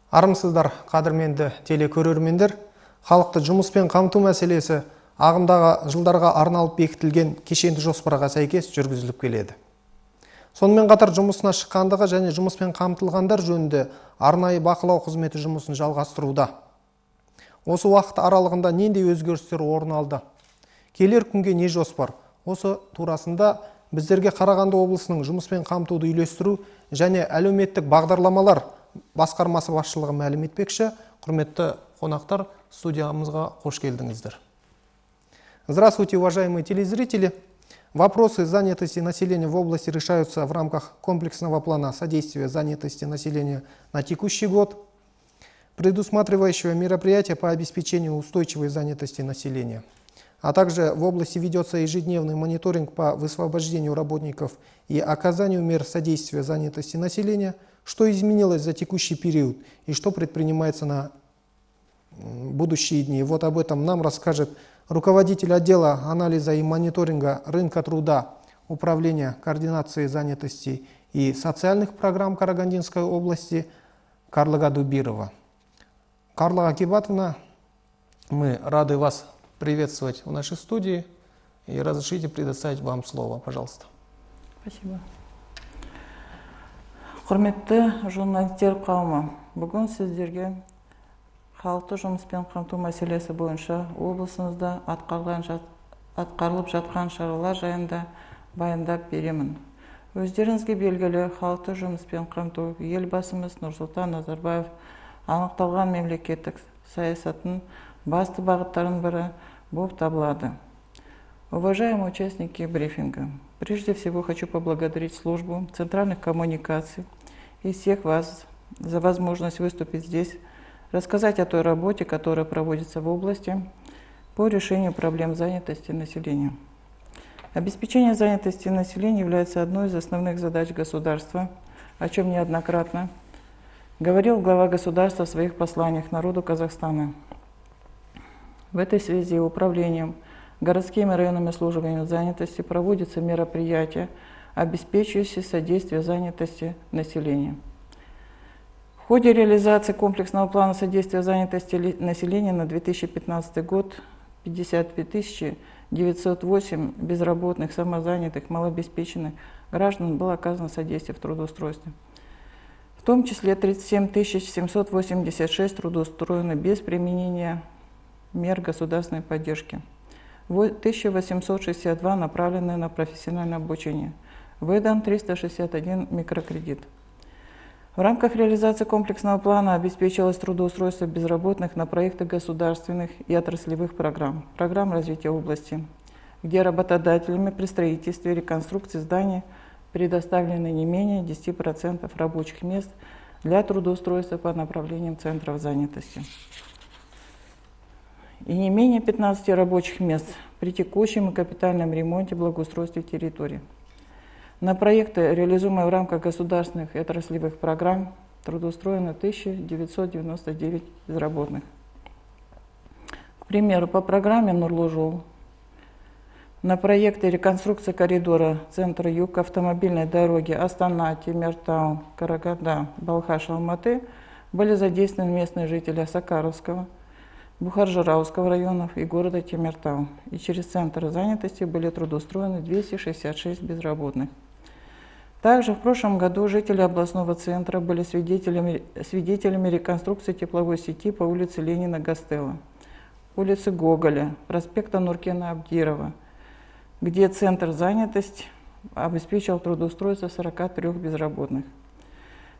Армысыздар, қадірменді телекөрермендер. Халықты жұмыспен қамту мәселесі ағымдағы жылдарға арналып бекітілген кешенді жоспарға сәйкес жүргізіліп келеді. Сонымен қатар жұмысына шыққандығы және жұмыспен қамтылғандар жөнінде арнайы бақылау қызметі жұмысын жалғастыруда. Осы уақыт аралығында нендей өзгерістер орын алды? Келер күнге не жоспар? Осы турасында біздерге Қарағанды облысының жұмыспен қамтуды үйлестіру және әлеуметтік бағдарламалар басқармасы басшылығы мәлім етпекші. Құрметті қонақтар, студиямызға қош келдіңіздер. Здравствуйте, уважаемые телезрители. Вопросы занятости населения в области решаются в рамках комплексного плана содействия занятости населения на текущий год, предусматривающего мероприятия по обеспечению устойчивой занятости населения. А также в области ведется ежедневный мониторинг по высвобождению работников и оказанию мер содействия занятости населения, что изменилось за текущий период и что предпринимается на будущие дни. Вот об этом нам расскажет руководитель отдела анализа и мониторинга рынка труда Управления координации занятости и социальных программ Карагандинской области Карлыга Дубирова. Карла Акибатовна, мы рады вас приветствовать в нашей студии и разрешите предоставить вам слово, пожалуйста. Спасибо. Құрметті журналистер қауымы, бүгін сіздерге халықты жұмыспен қамту мәселесі бойынша облысымызда атқарылып жатқан шаралар жайында баяндап беремін. Өздеріңізге белгілі, халықты жұмыспен қамту елбасымыз Нұрсұлтан Назарбаев анықталған мемлекеттік саясаттың басты бағыттарының бірі болып табылады. Уважаемые участники брифинга, прежде всего хочу поблагодарить службу центральных коммуникаций и всех вас за возможность выступить здесь, рассказать о той работе, которая проводится в области по решению проблем занятости населения. Обеспечение занятости населения является одной из основных задач государства, о чем неоднократно говорил глава государства в своих посланиях народу Казахстана. В этой связи управлением городскими районными службами занятости проводятся мероприятия, обеспечивающие содействие занятости населения. В ходе реализации комплексного плана содействия занятости населения на 2015 год 52 908 безработных, самозанятых, малообеспеченных граждан было оказано содействие в трудоустройстве. В том числе 37 786 трудоустроены без применения мер государственной поддержки. 1862 направлены на профессиональное обучение. Выдан 361 микрокредит. В рамках реализации комплексного плана обеспечилось трудоустройство безработных на проекты государственных и отраслевых программ развития области, где работодателями при строительстве и реконструкции зданий предоставлены не менее 10% рабочих мест для трудоустройства по направлениям центров занятости и не менее 15 рабочих мест при текущем и капитальном ремонте благоустройстве территории. На проекты, реализуемые в рамках государственных и отраслевых программ, трудоустроено 1999 безработных. К примеру, по программе «Нурлу-Жол» на проекты реконструкции коридора центра юг автомобильной дороги Астана, Темиртау, Караганда, Балхаш, Алматы были задействованы местные жители Сакаровского, Бухар-Жырауского районов и города Темиртау. И через центр занятости были трудоустроены 266 безработных. Также в прошлом году жители областного центра были свидетелями реконструкции тепловой сети по улице Ленина-Гастелло, улице Гоголя, проспекта Нуркена Абдирова, где центр занятости обеспечил трудоустройство 43 безработных.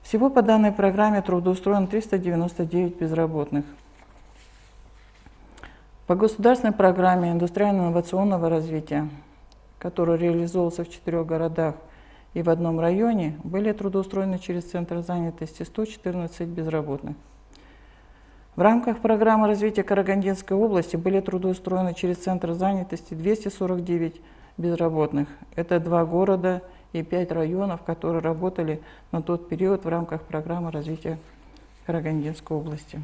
Всего по данной программе трудоустроено 399 безработных. По государственной программе индустриально-инновационного развития, которая реализовывалась в 4 городах и в одном районе, были трудоустроены через Центр занятости 114 безработных. В рамках программы развития Карагандинской области были трудоустроены через Центр занятости 249 безработных. Это 2 города и 5 районов, которые работали на тот период в рамках программы развития Карагандинской области.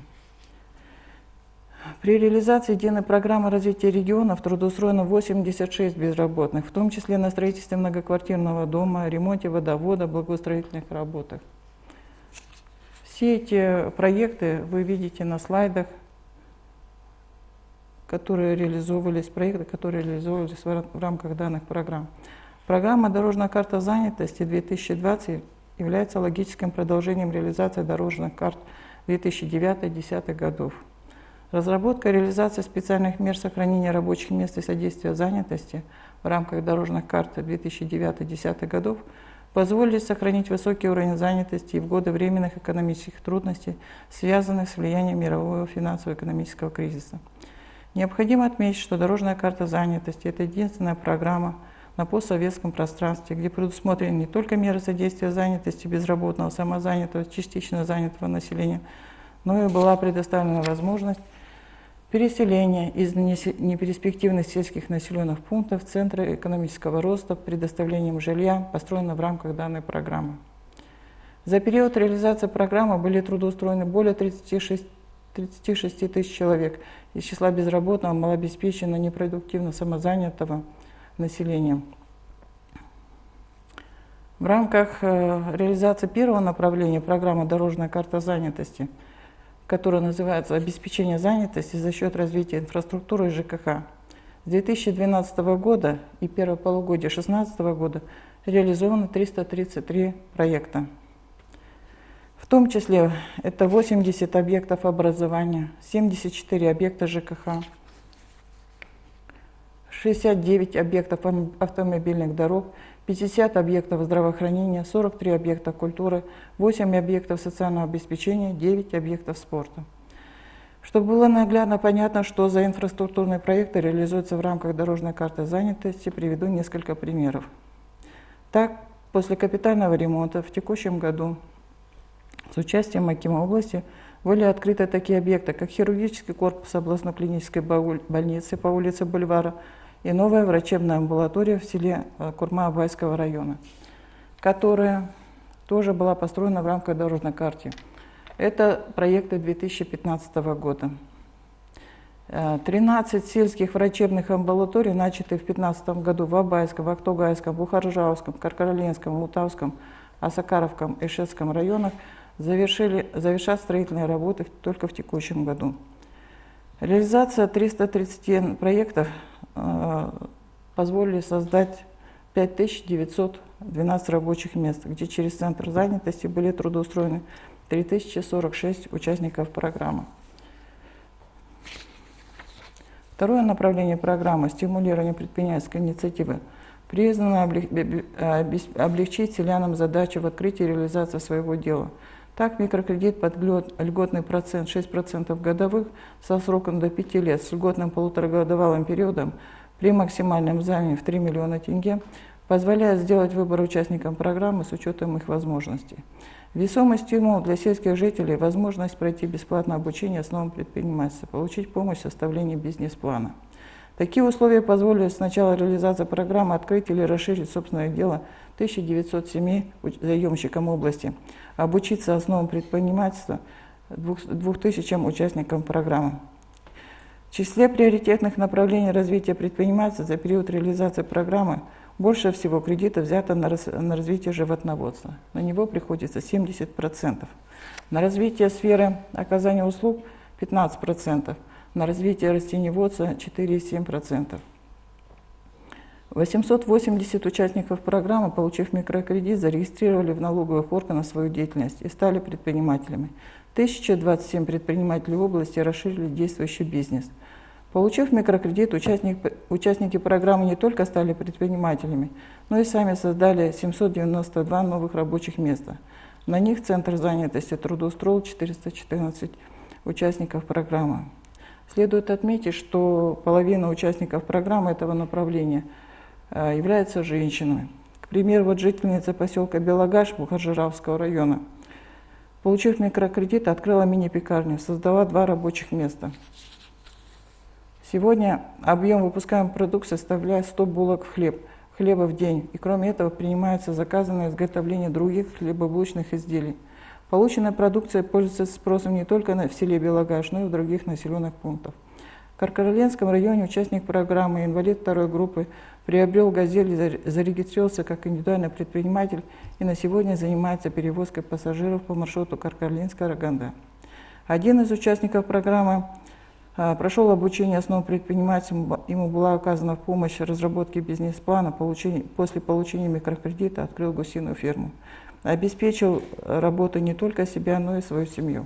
При реализации единой программы развития регионов трудоустроено 86 безработных, в том числе на строительстве многоквартирного дома, ремонте водовода, благоустроительных работах. Все эти проекты вы видите на слайдах, которые реализовывались в рамках данных программ. Программа «Дорожная карта занятости 2020» является логическим продолжением реализации дорожных карт 2009-2010 годов. Разработка и реализация специальных мер сохранения рабочих мест и содействия занятости в рамках дорожных карт 2009-2010 годов позволили сохранить высокий уровень занятости и в годы временных экономических трудностей, связанных с влиянием мирового финансово-экономического кризиса. Необходимо отметить, что дорожная карта занятости – это единственная программа на постсоветском пространстве, где предусмотрены не только меры содействия занятости безработного, самозанятого, частично занятого населения, но и была предоставлена возможность переселения из неперспективных сельских населенных пунктов в центры экономического роста предоставлением жилья, построенного в рамках данной программы. За период реализации программы были трудоустроены более 36 тысяч человек из числа безработного, малообеспеченного, непродуктивно самозанятого населения. В рамках реализации первого направления программы «Дорожная карта занятости», которая называется «Обеспечение занятости за счет развития инфраструктуры и ЖКХ», с 2012 года и первого полугодия 2016 года реализовано 333 проекта. В том числе это 80 объектов образования, 74 объекта ЖКХ, 69 объектов автомобильных дорог, 50 объектов здравоохранения, 43 объекта культуры, 8 объектов социального обеспечения, 9 объектов спорта. Чтобы было наглядно понятно, что за инфраструктурные проекты реализуются в рамках дорожной карты занятости, приведу несколько примеров. Так, после капитального ремонта в текущем году с участием Акима области были открыты такие объекты, как хирургический корпус областной клинической больницы по улице Бульвара и новая врачебная амбулатория в селе Курма-Абайского района, которая тоже была построена в рамках дорожной карты. Это проекты 2015 года. 13 сельских врачебных амбулаторий, начатые в 2015 году в Абайском, в Актогайском, Бухаржауском, Каркаралинском, Мутавском, Осакаровском и Шетском районах, завершат строительные работы только в текущем году. Реализация 330 проектов позволили создать 5912 рабочих мест, где через Центр занятости были трудоустроены 3046 участников программы. Второе направление программы – стимулирование предпринимательской инициативы – призвано облегчить селянам задачу в открытии и реализации своего дела. Так, микрокредит под льготный процент 6% годовых со сроком до 5 лет с льготным полуторагодовалым периодом при максимальном займе в 3 миллиона тенге позволяет сделать выбор участникам программы с учетом их возможностей. Весомый стимул для сельских жителей – возможность пройти бесплатное обучение основам предпринимательства, получить помощь в составлении бизнес-плана. Такие условия позволили с начала реализации программы открыть или расширить собственное дело 1907 заемщикам области, обучиться основам предпринимательства 2000 участникам программы. В числе приоритетных направлений развития предпринимательства за период реализации программы больше всего кредитов взято на развитие животноводства. На него приходится 70%. На развитие сферы оказания услуг 15%. На развитие растениеводства 4,7%. 880 участников программы, получив микрокредит, зарегистрировали в налоговых органах свою деятельность и стали предпринимателями. 1027 предпринимателей области расширили действующий бизнес. Получив микрокредит, участники программы не только стали предпринимателями, но и сами создали 792 новых рабочих места. На них Центр занятости трудоустроил 414 участников программы. Следует отметить, что половина участников программы этого направления являются женщинами. К примеру, вот жительница поселка Белагаш Бухаржиравского района, получив микрокредит, открыла мини-пекарню, создала 2 рабочих места. Сегодня объем выпускаемой продукции составляет 100 булок хлеба в день, и кроме этого принимаются заказы на изготовление других хлебобулочных изделий. Полученная продукция пользуется спросом не только в селе Белагаш, но и в других населенных пунктах. В Каркарленском районе участник программы «Инвалид второй группы» приобрел «Газель» и зарегистрировался как индивидуальный предприниматель и на сегодня занимается перевозкой пассажиров по маршруту Каркарленск-Караганда. Один из участников программы прошел обучение основам предпринимательства, ему была оказана помощь в разработке бизнес-плана, после получения микрокредита открыл гусиную ферму. Обеспечил работу не только себя, но и свою семью.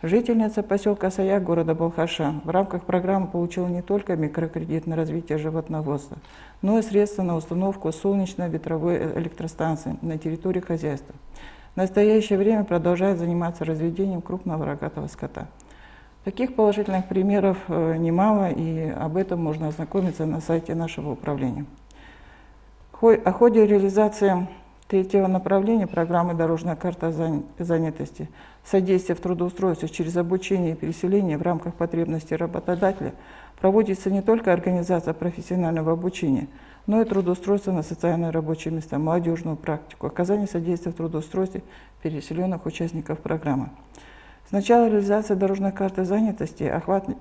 Жительница поселка Саяк города Балхаша в рамках программы получила не только микрокредит на развитие животноводства, но и средства на установку солнечно-ветровой электростанции на территории хозяйства. В настоящее время продолжает заниматься разведением крупного рогатого скота. Таких положительных примеров немало, и об этом можно ознакомиться на сайте нашего управления. О ходе реализации третьего направления программы «Дорожная карта занятости» содействие в трудоустройстве через обучение и переселение в рамках потребностей работодателя проводится не только организация профессионального обучения, но и трудоустройство на социальные рабочие места, молодежную практику, оказание содействия в трудоустройстве переселенных участников программы. С начала реализации дорожной карты занятости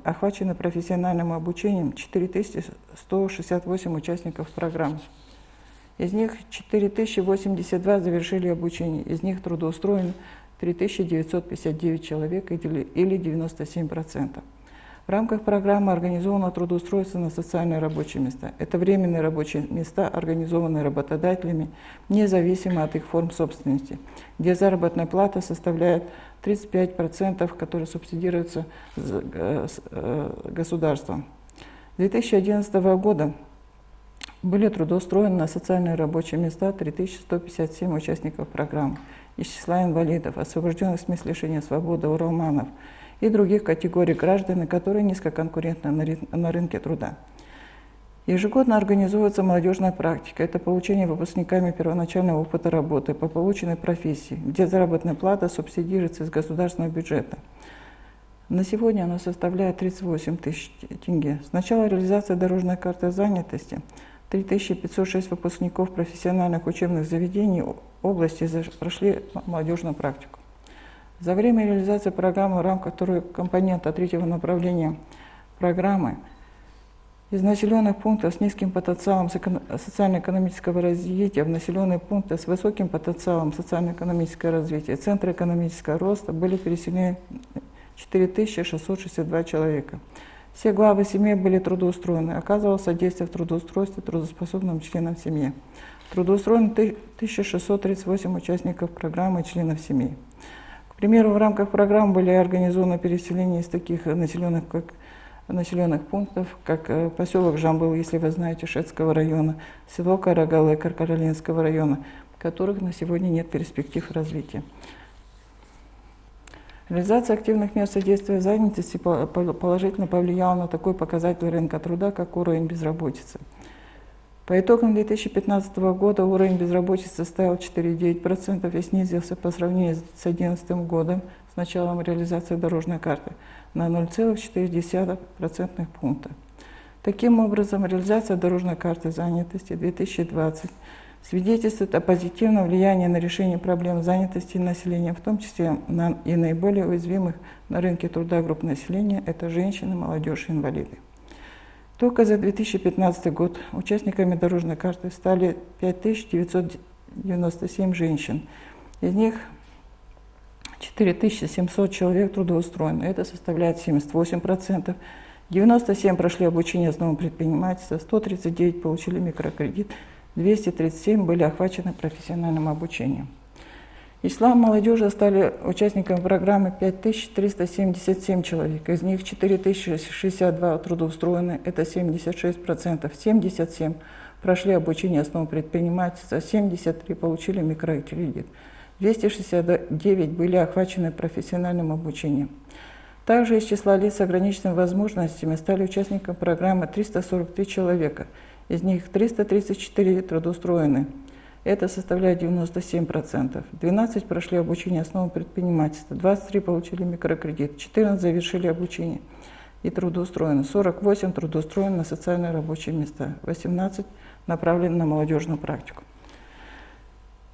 охвачены профессиональным обучением 4168 участников программы. Из них 4082 завершили обучение, из них трудоустроено 3959 человек или 97%. В рамках программы организовано трудоустройство на социальные рабочие места. Это временные рабочие места, организованные работодателями, независимо от их форм собственности, где заработная плата составляет 35%, которые субсидируются государством. С 2011 года были трудоустроены на социальные рабочие места 3157 участников программы из числа инвалидов, освобожденных в смысле лишения свободы, уралманов и других категорий граждан, которые низкоконкурентны на рынке труда. Ежегодно организуется молодежная практика. Это получение выпускниками первоначального опыта работы по полученной профессии, где заработная плата субсидируется из государственного бюджета. На сегодня она составляет 38 тысяч тенге. С начала реализации дорожной карты занятости 3506 выпускников профессиональных учебных заведений области прошли молодежную практику. За время реализации программы в рамках второго компонента третьего направления программы из населенных пунктов с низким потенциалом социально-экономического развития в населенные пункты с высоким потенциалом социально-экономического развития, центры экономического роста были переселены 4662 человека. Все главы семьи были трудоустроены, оказывалось содействие в трудоустройстве трудоспособным членам семьи. Трудоустроено 1638 участников программы членов семьи. К примеру, в рамках программы были организованы переселения из таких населенных пунктов, как поселок Жамбыл, если вы знаете, Шетского района, село Карагалы Каркарленского района, в которых на сегодня нет перспектив развития. Реализация активных мер содействия занятости положительно повлияла на такой показатель рынка труда, как уровень безработицы. По итогам 2015 года уровень безработицы составил 4,9% и снизился по сравнению с 2011 годом, с началом реализации дорожной карты, на 0,4% пункта. Таким образом, реализация дорожной карты занятости 2020 свидетельствует о позитивном влиянии на решение проблем занятости населения, в том числе и наиболее уязвимых на рынке труда групп населения – это женщины, молодежь и инвалиды. Только за 2015 год участниками дорожной карты стали 5997 женщин. Из них 4700 человек трудоустроены, это составляет 78%. 97 прошли обучение основам предпринимательства, 139 получили микрокредит, 237 были охвачены профессиональным обучением. Из числа молодежи стали участниками программы 5377 человек, из них 4062 трудоустроены, это 76%, 77 прошли обучение основам предпринимательства, 73 получили микрокредит, 269 были охвачены профессиональным обучением. Также из числа лиц с ограниченными возможностями стали участниками программы 343 человека, из них 334 трудоустроены, это составляет 97%. 12 прошли обучение основам предпринимательства, 23 получили микрокредит, 14 завершили обучение и трудоустроены, 48 трудоустроены на социальные рабочие места, 18 направлены на молодежную практику.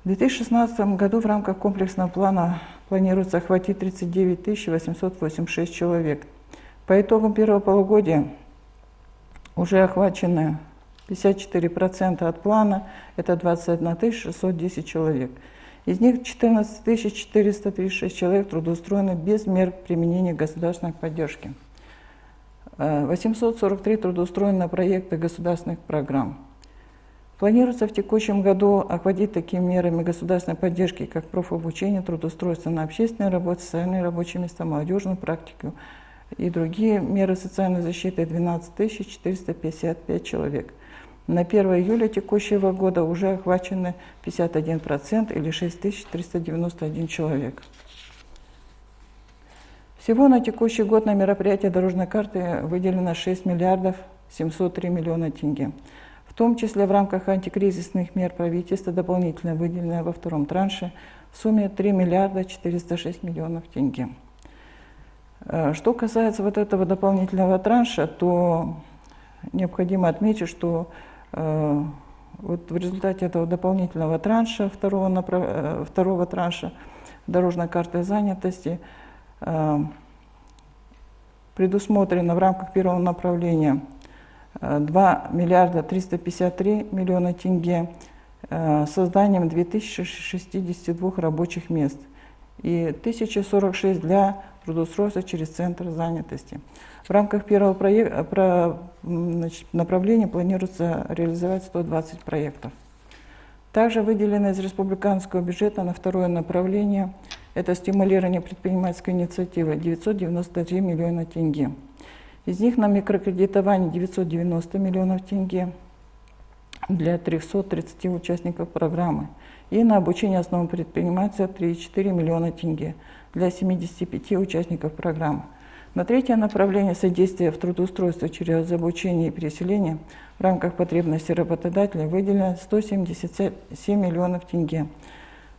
В 2016 году в рамках комплексного плана планируется охватить 39 886 человек. По итогам первого полугодия уже охвачены 54% от плана, это 21 610 человек. Из них 14 436 человек трудоустроены без мер применения государственной поддержки. 843 трудоустроены на проекты государственных программ. Планируется в текущем году охватить такими мерами государственной поддержки, как профобучение, трудоустройство на общественной работе, социальные рабочие места, молодежную практику и другие меры социальной защиты 12 455 человек. На 1 июля текущего года уже охвачены 51% или 6 391 человек. Всего на текущий год на мероприятия дорожной карты выделено 6 миллиардов 703 миллиона тенге. В том числе в рамках антикризисных мер правительства дополнительно выделено во втором транше в сумме 3 миллиарда 406 миллионов тенге. Что касается вот этого дополнительного транша, то необходимо отметить, что вот в результате этого дополнительного транша, второго транша дорожной карты занятости, предусмотрено в рамках первого направления 2 миллиарда 353 миллиона тенге созданием 2062 рабочих мест и 1046 для трудоустройства через центр занятости. В рамках первого направления планируется реализовать 120 проектов. Также выделено из республиканского бюджета на второе направление – это стимулирование предпринимательской инициативы – 993 миллиона тенге. Из них на микрокредитование 990 миллионов тенге для 330 участников программы и на обучение основам предпринимательства 3,4 миллиона тенге для 75 участников программы. На третье направление содействия в трудоустройстве через обучение и переселение в рамках потребностей работодателя выделено 177 миллионов тенге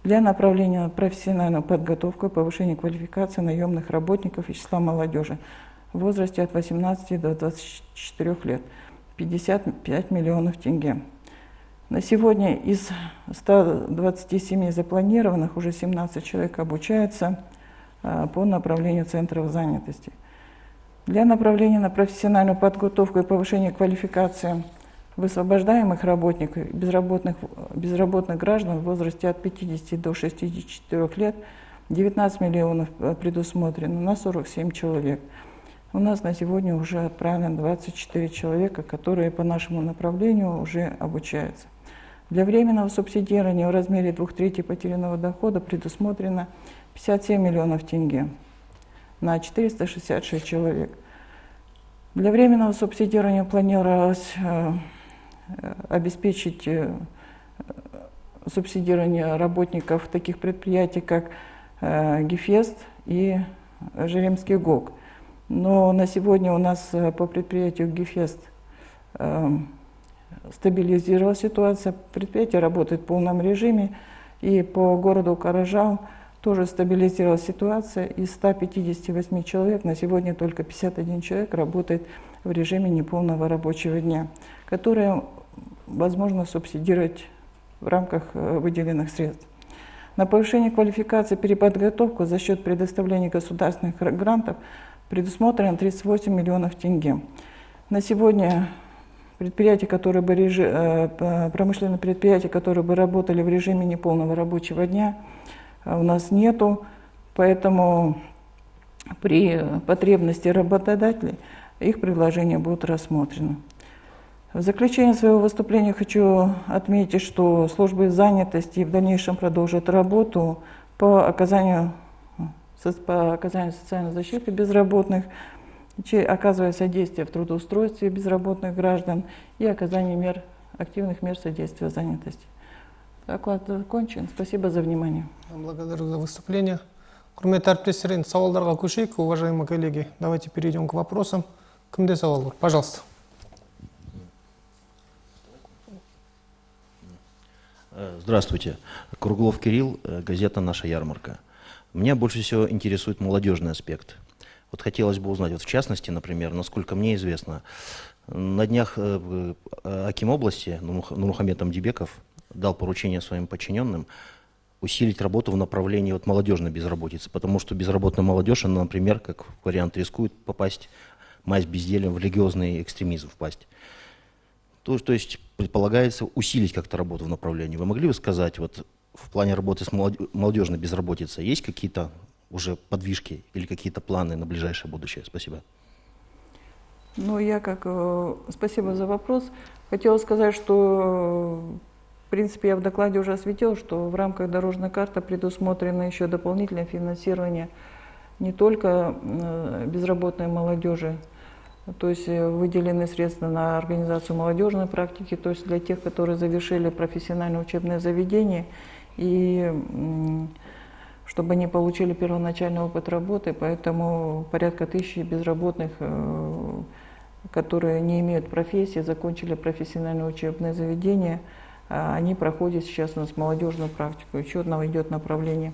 для направления на профессиональную подготовку и повышение квалификации наемных работников из числа молодежи в возрасте от 18 до 24 лет, 55 миллионов тенге. На сегодня из 127 запланированных уже 17 человек обучаются по направлению центров занятости. Для направления на профессиональную подготовку и повышение квалификации высвобождаемых работников, безработных граждан в возрасте от 50 до 64 лет 19 миллионов предусмотрено на 47 человек. У нас на сегодня уже отправлено 24 человека, которые по нашему направлению уже обучаются. Для временного субсидирования в размере 2/3 потерянного дохода предусмотрено 57 миллионов тенге на 466 человек. Для временного субсидирования планировалось обеспечить субсидирование работников таких предприятий, как Гефест и Жеремский ГОК. Но на сегодня у нас по предприятию Гефест стабилизировалась ситуация, предприятие работает в полном режиме, и по городу Каражал тоже стабилизировалась ситуация. Из 158 человек на сегодня только 51 человек работает в режиме неполного рабочего дня, которые возможно субсидировать в рамках выделенных средств. На повышение квалификации и переподготовку за счет предоставления государственных грантов предусмотрено 38 миллионов тенге. На сегодня промышленные предприятия, которые бы работали в режиме неполного рабочего дня, у нас нету, поэтому при потребности работодателей их предложения будут рассмотрены. В заключение своего выступления хочу отметить, что службы занятости в дальнейшем продолжат работу по оказанию социальной защиты безработных, оказывая содействие в трудоустройстве безработных граждан и оказание активных мер содействия занятости. Доклад закончен. Спасибо за внимание. Благодарю за выступление. Құрметті әріптестер, енді сауалдарға көшейік, уважаемые коллеги. Давайте перейдем к вопросам. Кімде сауал бар? Пожалуйста. Здравствуйте. Круглов Кирилл, газета «Наша ярмарка». Меня больше всего интересует молодежный аспект. Вот хотелось бы узнать, вот в частности, например, насколько мне известно, на днях аким области Нурмухамед Амдибеков дал поручение своим подчиненным усилить работу в направлении молодежной безработицы, потому что безработная молодежь, она, например, как вариант, рискует попасть мазь бездельем в религиозный экстремизм впасть. То есть предполагается усилить как-то работу в направлении. Вы могли бы сказать, вот в плане работы с молодежной безработицей есть какие-то уже подвижки или какие-то планы на ближайшее будущее? Спасибо. Ну, спасибо за вопрос. Хотела сказать, что, в принципе, я в докладе уже осветила, что в рамках дорожной карты предусмотрено еще дополнительное финансирование не только безработной молодежи, то есть выделены средства на организацию молодежной практики, то есть для тех, которые завершили профессиональное учебное заведение, и чтобы они получили первоначальный опыт работы, поэтому порядка 1000 безработных, которые не имеют профессии, закончили профессиональное учебное заведение, они проходят сейчас у нас молодежную практику, еще одно идет направление.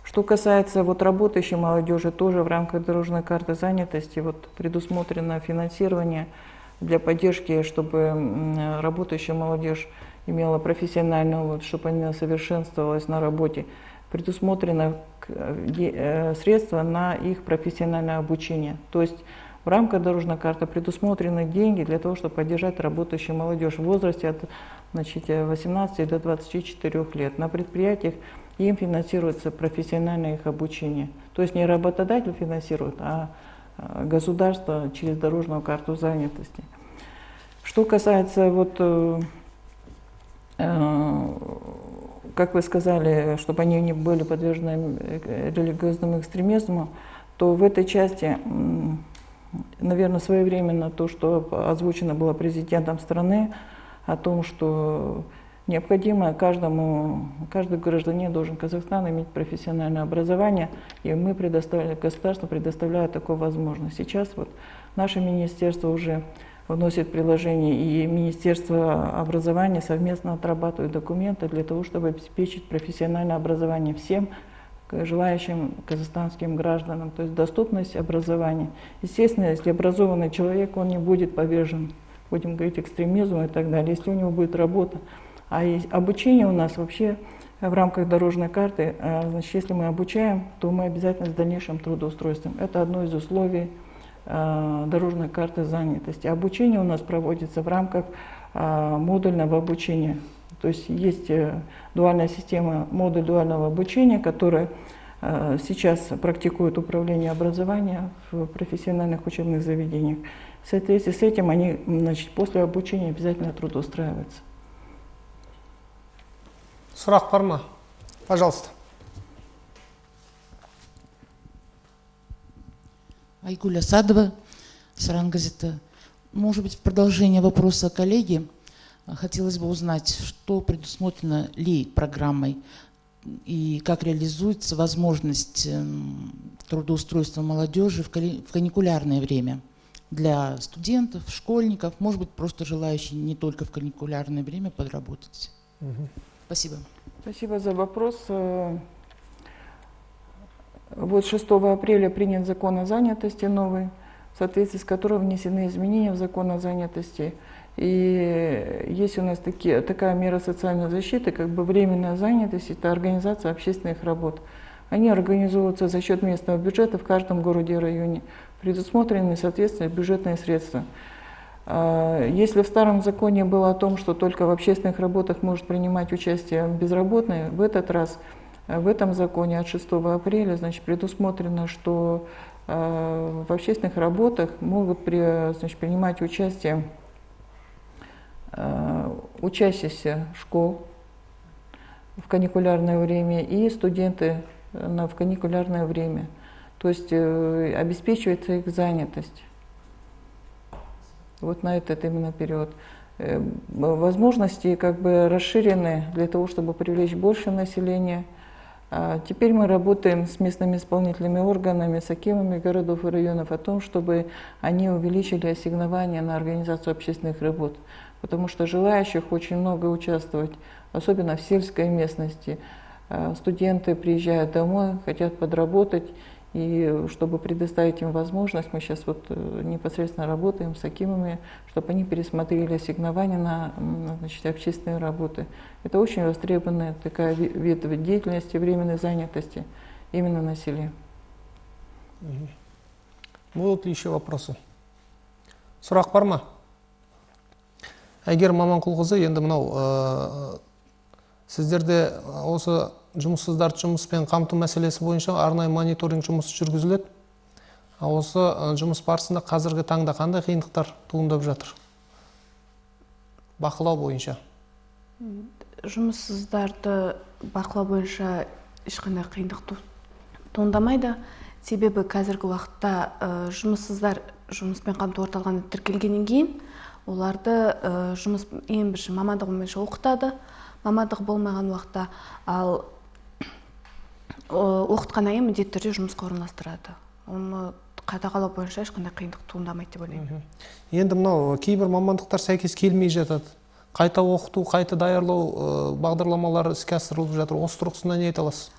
Что касается работающей молодежи, тоже в рамках дорожной карты занятости предусмотрено финансирование для поддержки, чтобы работающая молодежь имела профессиональную, чтобы она совершенствовалась на работе. Предусмотрено средства на их профессиональное обучение. То есть в рамках дорожной карты предусмотрены деньги для того, чтобы поддержать работающую молодежь в возрасте от 18 до 24 лет. На предприятиях им финансируется профессиональное их обучение. То есть не работодатель финансирует, а государство через дорожную карту занятости. Что касается, как вы сказали, чтобы они не были подвержены религиозному экстремизму, то в этой части, наверное, своевременно то, что озвучено было президентом страны, о том, что необходимо каждый гражданин должен Казахстана иметь профессиональное образование, и государство предоставляет такую возможность. Сейчас наше министерство уже вносит приложение, и Министерство образования совместно отрабатывает документы для того, чтобы обеспечить профессиональное образование всем желающим казахстанским гражданам, то есть доступность образования. Естественно, если образованный человек, он не будет повержен, будем говорить, экстремизму и так далее, если у него будет работа. А обучение у нас вообще в рамках дорожной карты, значит, если мы обучаем, то мы обязательно с дальнейшим трудоустройством. Это одно из условий дорожной карты занятости. Обучение у нас проводится в рамках модульного обучения. То есть есть дуальная система, модуль дуального обучения, которая сейчас практикует управление образования в профессиональных учебных заведениях. В соответствии с этим они, значит, после обучения обязательно трудоустраиваются. Сұрақ бар ма? Пожалуйста. Айгуль Асадова, Саран газета. Может быть, в продолжение вопроса коллеги, хотелось бы узнать, что предусмотрено ли программой и как реализуется возможность трудоустройства молодежи в каникулярное время для студентов, школьников, может быть, просто желающих не только в каникулярное время подработать. Спасибо. Спасибо за вопрос. 6 апреля принят закон о занятости новый, в соответствии с которым внесены изменения в закон о занятости. И есть у нас такая мера социальной защиты, как бы временная занятость, это организация общественных работ. Они организуются за счет местного бюджета в каждом городе и районе. Предусмотрены, соответственно, бюджетные средства. Если в старом законе было о том, что только в общественных работах может принимать участие безработный, в этот раз, в этом законе от 6 апреля, значит, предусмотрено, что в общественных работах могут принимать участие учащиеся школ в каникулярное время и студенты в каникулярное время. То есть обеспечивается их занятость. На этот именно период. Возможности как бы расширены для того, чтобы привлечь больше населения. Теперь мы работаем с местными исполнительными органами, с акимами городов и районов о том, чтобы они увеличили ассигнования на организацию общественных работ. Потому что желающих очень много участвовать, особенно в сельской местности. Студенты приезжают домой, хотят подработать. И чтобы предоставить им возможность, мы сейчас непосредственно работаем с акимами, чтобы они пересмотрели ассигнования на общественные работы. Это очень востребованная такая вид деятельности, временной занятости именно на селе. Будут ли еще вопросы? Сұрақ бар ма? Әйгерім Маманқұлқызы, енді мынау сіздерде осы жұмыссыздарды жұмыспен қамту мәселесі бойынша арнайы мониторинг жұмысы жүргізіледі. Осы жұмыс барысында қазіргі таңда қандай қиындықтар туындап жатыр? Бақылау бойынша. Жұмыссыздарды бақылау бойынша ешқандай қиындық туындамайды. Себебі қазіргі уақытта жұмыссыздар жұмыспен қамту орталығына тіркелгеннен кейін оларды ең бірінші мамандығы бойынша оқытады. Мамандық болмаған уақытта, ал оқытқаннан кейін міндетті түрде жұмысқа орналастырады. Оны қадағалау бойынша ешқандай қиындық туындамайды деп ойлаймын. Енді мынау кейбір мамандықтар сәйкес келмей жатады. Қайта оқыту, қайта даярлау бағдарламалары іске асырылып жатыр. Осы тұрғысында не айта аласыз?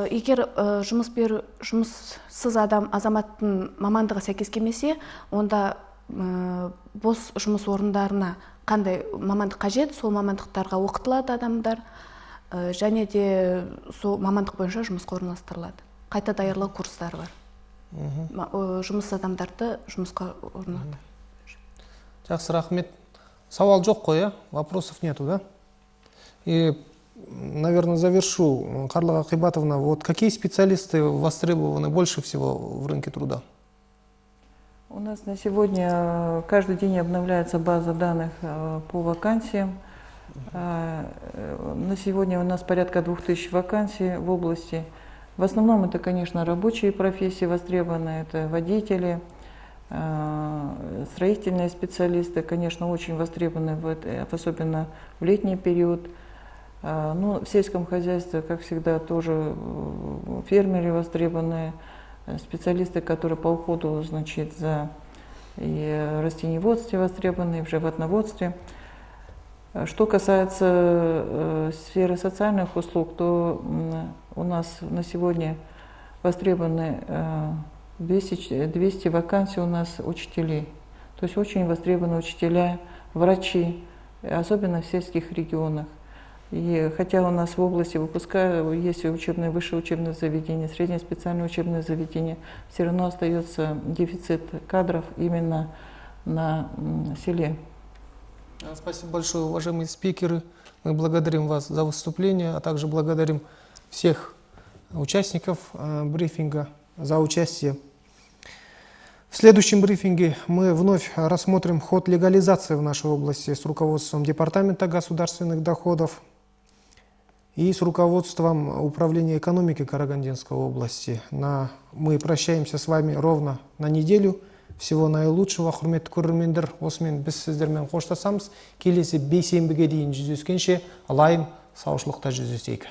Егер жұмыссыз азаматтың мамандығы сәйкес келмесе, онда бос жұмыс орындарына қандай мамандық қажет, сол мамандықтарға оқытылады адамдар, және де сол мамандық бойынша жұмысқа орналастырылады. Қайта даярлау курстары бар. Жұмыс адамдарды жұмысқа орналастырады. Жақсы, рахмет. Сауал жоқ қой, вопросов нету, да? И, наверное, завершу. Карла Акибатовна, вот какие специалисты востребованы больше всего в рынке труда? У нас на сегодня каждый день обновляется база данных по вакансиям. На сегодня у нас порядка 2000 вакансий в области. В основном это, конечно, рабочие профессии востребованные, это водители, строительные специалисты, конечно, очень востребованы, особенно в летний период. Ну, в сельском хозяйстве, как всегда, тоже фермеры востребованы, специалисты, которые по уходу, значит, за и растениеводстве востребованы, и в животноводстве. Что касается сферы социальных услуг, то у нас на сегодня востребованы 200 вакансий у нас учителей. То есть очень востребованы учителя, врачи, особенно в сельских регионах. И хотя у нас в области есть учебные, высшие учебные заведения, средние специальные учебные заведения, все равно остается дефицит кадров именно на селе. Спасибо большое, уважаемые спикеры. Мы благодарим вас за выступление, а также благодарим всех участников брифинга за участие. В следующем брифинге мы вновь рассмотрим ход легализации в нашей области с руководством Департамента государственных доходов и с руководством Управления экономики Карагандинской области. Мы прощаемся с вами ровно на неделю. Всего наилучшего. Құрметті көрермендер, осымен біз сіздермен қоштасамыз. Келесі бейсенбіге дейін жүздескенше лайым саушылықта жүздесейік.